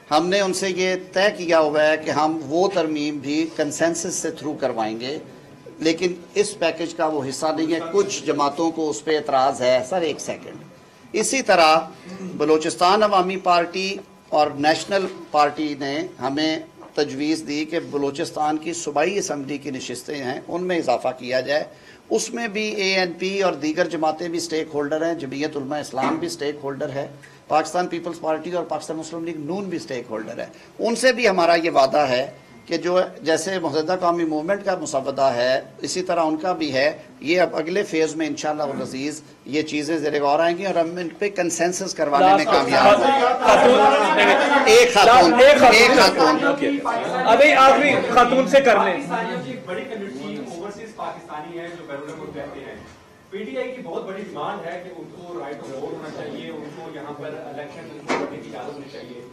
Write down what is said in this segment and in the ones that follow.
हमने उनसे ये तय किया हुआ है कि हम वो तरमीम भी कंसेंसस से थ्रू करवाएंगे, लेकिन इस पैकेज का वो हिस्सा नहीं है। कुछ जमातों को उस पर एतराज़ है। सर एक सेकंड। इसी तरह बलूचिस्तान अवामी पार्टी और नेशनल पार्टी ने हमें तजवीज़ दी कि बलूचिस्तान की सूबाई असम्बली की नशिस्तें हैं, उनमें इजाफा किया जाए। उसमें भी ANP और दीगर जमातें भी स्टेक होल्डर हैं, जमीयत उलमा इस्लाम भी स्टेक होल्डर है, पाकिस्तान पीपल्स पार्टी और पाकिस्तान मुस्लिम लीग नून भी स्टेक होल्डर है। उनसे भी हमारा ये वादा है कि जो जैसे मुत्तहिदा कौमी मूवमेंट का मुसवदा है, इसी तरह उनका भी है। ये अब अगले फेज़ में इंशाअल्लाह वल अज़ीज़ ये चीज़ें ज़ेरे गौर आएंगी और हम इन पे कंसेंसस करवाने में कामयाब होंगे। एक खातून अभी आखिरी खातून से कर लें। पाकिस्तानी है जो बैरून मुल्क रहते हैं, PTI की बहुत बड़ी डिमांड है कि उनको राइट ऑफ वोट होना चाहिए, उनको यहाँ पर इलेक्शन करने की इजाजत होनी चाहिए।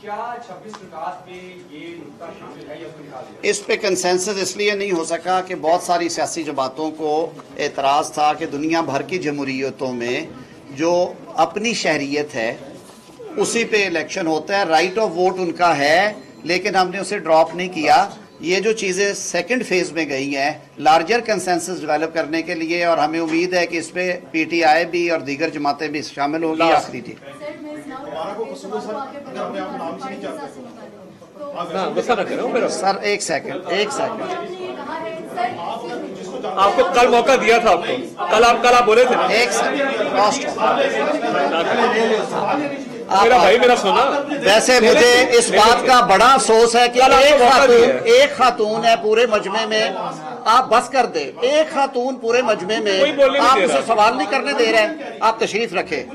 क्या 26 विकास में ये नुकता शामिल है या उसको निकाल दिया? इस पे कंसेंसस इसलिए नहीं हो सका कि बहुत सारी सियासी जमातों को एतराज़ था कि दुनिया भर की जमहूरियतों में जो अपनी शहरियत है उसी पे इलेक्शन होता है, राइट ऑफ वोट उनका है, लेकिन हमने उसे ड्रॉप नहीं किया। ये जो चीज़ें सेकंड फेज में गई हैं लार्जर कंसेंसस डेवलप करने के लिए, और हमें उम्मीद है कि इस पे PTI भी और दीगर जमातें भी शामिल होंगी। आखिरी जी सर एक सेकंड आपको कल मौका दिया था, आपको कल आप बोले थे। एक सेकंड मेरा सुना। वैसे मुझे इस बात का बड़ा अफसोस है कि एक खातून है पूरे मजमे में, आप बस कर दे। एक खातून पूरे मजमे में आप उसे सवाल नहीं करने दे रहे, आप तशरीफ रखे।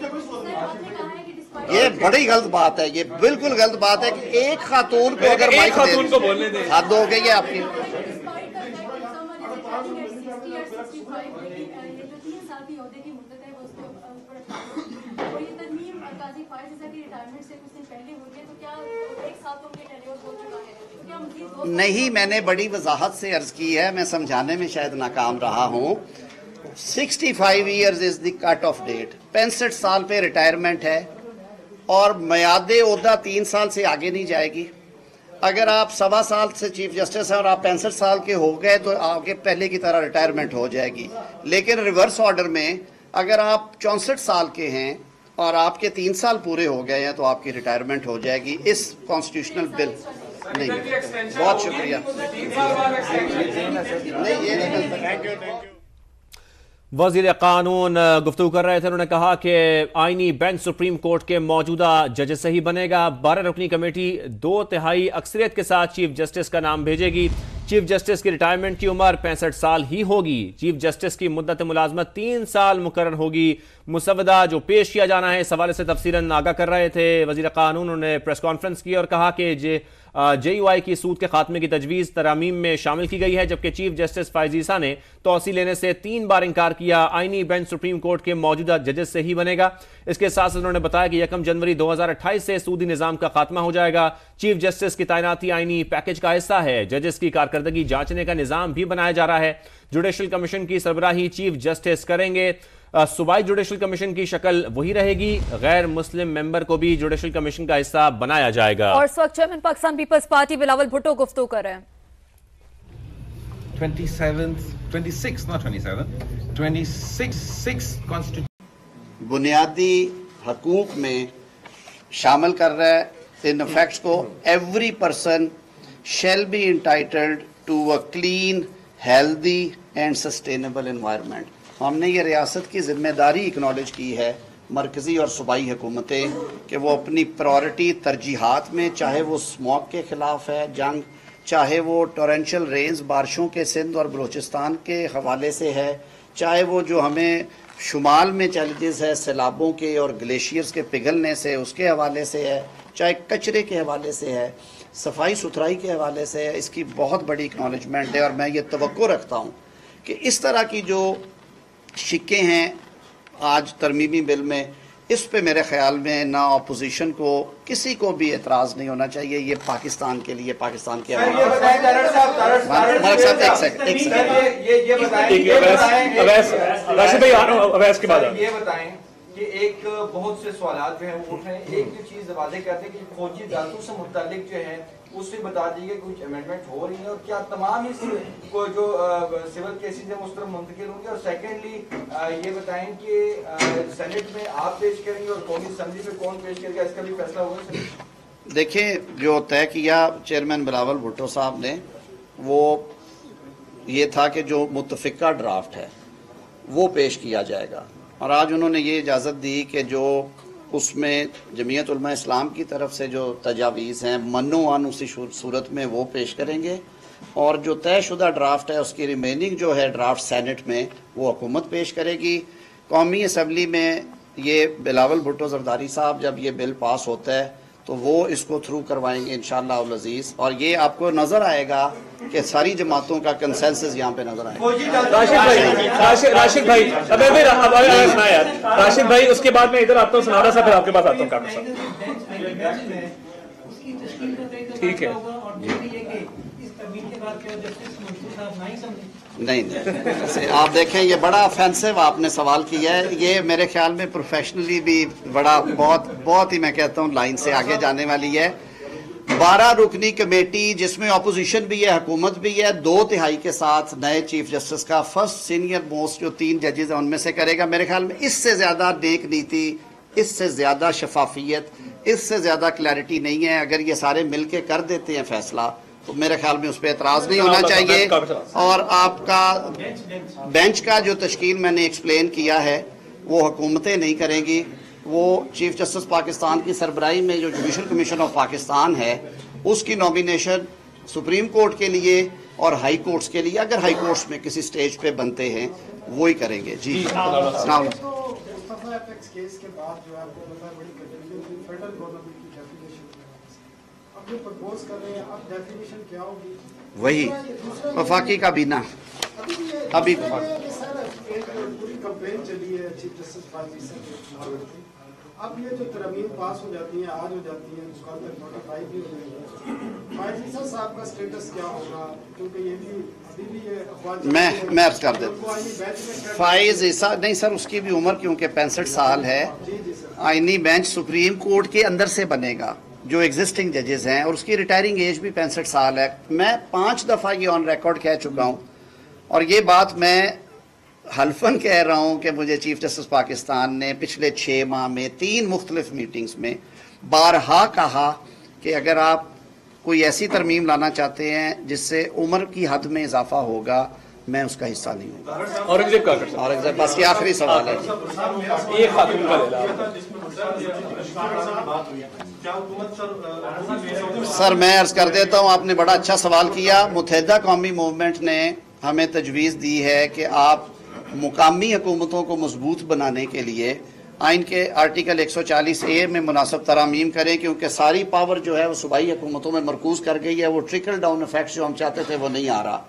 ये बड़ी गलत बात है, ये बिल्कुल गलत बात है कि एक खातून को अगर माइक दे, हद हो गई है आपकी। नहीं, मैंने बड़ी वजाहत से अर्ज की है, मैं समझाने में शायद नाकाम रहा हूँ। 65 years is the cut off date. 65 साल पे रिटायरमेंट है और मियादे ओहदा 3 साल से आगे नहीं जाएगी। अगर आप 1.25 साल से चीफ जस्टिस हैं और आप 65 साल के हो गए तो आगे पहले की तरह रिटायरमेंट हो जाएगी। लेकिन रिवर्स ऑर्डर में अगर आप 64 साल के हैं और आपके 3 साल पूरे हो गए हैं तो आपकी रिटायरमेंट हो जाएगी। इस कॉन्स्टिट्यूशनल बिल नहीं, बहुत शुक्रिया। नहीं, ये नहीं। वज़ीर कानून गुफ्तगू कर रहे थे, उन्होंने कहा कि आईनी बेंच सुप्रीम कोर्ट के मौजूदा जजेस से ही बनेगा। 12 रुकनी कमेटी 2/3 अक्सरियत के साथ चीफ जस्टिस का नाम भेजेगी। चीफ जस्टिस की रिटायरमेंट की उम्र 65 साल ही होगी। चीफ जस्टिस की मुद्दत मुलाजमत 3 साल मुकर्रर होगी। मुसवदा जो पेश किया जाना है इस हवाले से तफसीलन आगाह कर रहे थे वज़ीर कानून। उन्होंने प्रेस कॉन्फ्रेंस की और कहा कि JUI की सूद के खात्मे की तजवीज़ तरामीम में शामिल की गई है, जबकि चीफ जस्टिस फायज़ ईसा ने तौसी लेने से 3 बार इनकार किया। आईनी बेंच सुप्रीम कोर्ट के मौजूदा जजेस से ही बनेगा। इसके साथ साथ उन्होंने बताया कि 1 जनवरी 2028 से सूदी निज़ाम का खात्मा हो जाएगा। चीफ जस्टिस की तैनाती आईनी पैकेज का हिस्सा है। जजेस की कारकर्दगी जांचने का निज़ाम भी बनाया जा रहा है। जुडिशल कमीशन की सरबराही चीफ जस्टिस करेंगे। सूबाई जुडिशल कमीशन की शक्ल वही रहेगी। गैर मुस्लिम मेंबर को भी जुडिशल कमीशन का हिस्सा बनाया जाएगा। और इस वक्त chairman Pakistan peoples party Bilawal Bhutto गुफ्तगू कर रहे हैं। 26 बुनियादी हकूक में शामिल कर रहा है इन फैक्ट्स को। Every person shall be entitled to a clean, healthy and sustainable environment. हमने ये रियासत की जिम्मेदारी इक्नॉलेज की है, मरकज़ी और सूबाई हुकूमतें, कि वो अपनी प्रायोरिटी तरजीहात में, चाहे वो स्मॉग के ख़िलाफ़ है जंग, चाहे वो टोरेंशियल रेन्स बारिशों के सिंध और बलूचिस्तान के हवाले से है, चाहे वो जो हमें शुमाल में चैलेंजेस है सैलाबों के और ग्लेशियर्स के पिघलने से उसके हवाले से है, चाहे कचरे के हवाले से है, सफाई सुथराई के हवाले से है। इसकी बहुत बड़ी एक्नॉलेजमेंट है और मैं ये तवक्को रखता हूँ कि इस तरह की जो शिक्के हैं आज तरमीमी बिल में, इस पे मेरे ख्याल में ना अपोजिशन को किसी को भी एतराज़ नहीं होना चाहिए। ये पाकिस्तान के लिए, पाकिस्तान के कि एक बहुत से सवाल जो है वो उठ रहे हैं। एक जो चीज वादे करते हैं कि फौजी जासूस से मुतालिक जो है उससे बता दीजिए कुछ अमेंडमेंट हो रही है और क्या तमाम इस को जो सिविल केसेस है उस तरफ मुंतकिल होंगे। और सेकेंडली ये बताएं कि सेनेट में आप पेश करेंगे और कौमी असेंबली में कौन पेश करेगा, इसका भी फैसला होगा। देखिए, जो तय किया चेयरमैन बिलावल भुट्टो साहब ने वो ये था कि जो मुतफिका ड्राफ्ट है वो पेश किया जाएगा, और आज उन्होंने ये इजाज़त दी कि जो उसमें जमीयत उलमा इस्लाम की तरफ से जो तजावीज़ हैं मनोवान उसी सूरत में वो पेश करेंगे, और जो तयशुदा ड्राफ्ट है उसकी रिमेनिंग जो है ड्राफ्ट सेनेट में वो हुकूमत पेश करेगी। कौमी असम्बली में ये बिलावल भुट्टो जरदारी साहब जब ये बिल पास होता है तो वो इसको थ्रू करवाएंगे इंशाअल्लाह उल अज़ीज़, और ये आपको नज़र आएगा कि सारी जमातों का कंसेंसस यहाँ पे नजर आएगा। राशिद भाई राशिद भाई उसके बाद मैं इधर आता हूँ, सुनारा साहब फिर आपके पास आता हूँ। काका साहब ठीक है, नहीं आप देखें, ये बड़ा ऑफेंसिव आपने सवाल किया है। ये मेरे ख्याल में प्रोफेशनली भी बड़ा बहुत ही मैं कहता हूँ लाइन से आगे जाने वाली है। 12 रुकनी कमेटी जिसमें अपोजिशन भी है, हुकूमत भी है, 2/3 के साथ नए चीफ जस्टिस का फर्स्ट सीनियर मोस्ट जो 3 जजेज हैं उनमें से करेगा। मेरे ख्याल में इससे ज़्यादा नेक नीति, इससे ज़्यादा शफाफियत, इससे ज़्यादा क्लैरिटी नहीं है। अगर ये सारे मिल के कर देते हैं फैसला तो मेरे ख्याल में उस पर एतराज़ नहीं होना चाहिए। और आपका बेंच का जो तश्कील मैंने एक्सप्लेन किया है वो हुकूमतें नहीं करेंगी, वो चीफ जस्टिस पाकिस्तान की सरबराही में जो जुडिशल कमीशन ऑफ पाकिस्तान है उसकी नॉमिनेशन सुप्रीम कोर्ट के लिए और हाई कोर्ट्स के लिए, अगर हाई कोर्ट्स में किसी स्टेज पे बनते हैं वो ही करेंगे। जी वही वफाकी का बीना अभी पूरी कंपेन चली है चीफ जस्टिस अब ये जो तरमीम पास हो जाती हैं, आज हो जाती हैं, कल तक नोटिफाई भी हो जाएगी, फायज साहब का स्टेटस क्या होगा? क्योंकि ये भी अभी भी ये मैं अर्ज कर देता हूँ। फाइज ईसा नहीं सर, उसकी भी उम्र क्योंकि 65 साल है, आईनी बेंच सुप्रीम कोर्ट के अंदर से बनेगा जो एग्जिस्टिंग जजेस हैं, और उसकी रिटायरिंग एज भी 65 साल है। मैं 5 दफ़ा ये ऑन रिकॉर्ड कह चुका हूँ, और ये बात मैं हल्फन कह रहा हूँ कि मुझे चीफ जस्टिस पाकिस्तान ने पिछले 6 माह में 3 मुख्तलिफ मीटिंग्स में बारहा कहा कि अगर आप कोई ऐसी तरमीम लाना चाहते हैं जिससे उम्र की हद में इजाफा होगा, मैं उसका हिस्सा नहीं हूँ। औरंगजेब बस ये आखिरी सवाल है। सर मैं अर्ज कर देता हूँ, आपने बड़ा अच्छा सवाल किया। मुत्तहिदा कौमी मूवमेंट ने हमें तजवीज़ दी है कि आप मुकामी हुकूमतों को मजबूत बनाने के लिए आइन के आर्टिकल 140A में मुनासिब तरामीम करें, क्योंकि सारी पावर जो है वो सूबाई हुकूमतों में मरकूज़ कर गई है। वो ट्रिकल डाउन इफेक्ट जो हम चाहते थे वो नहीं आ रहा।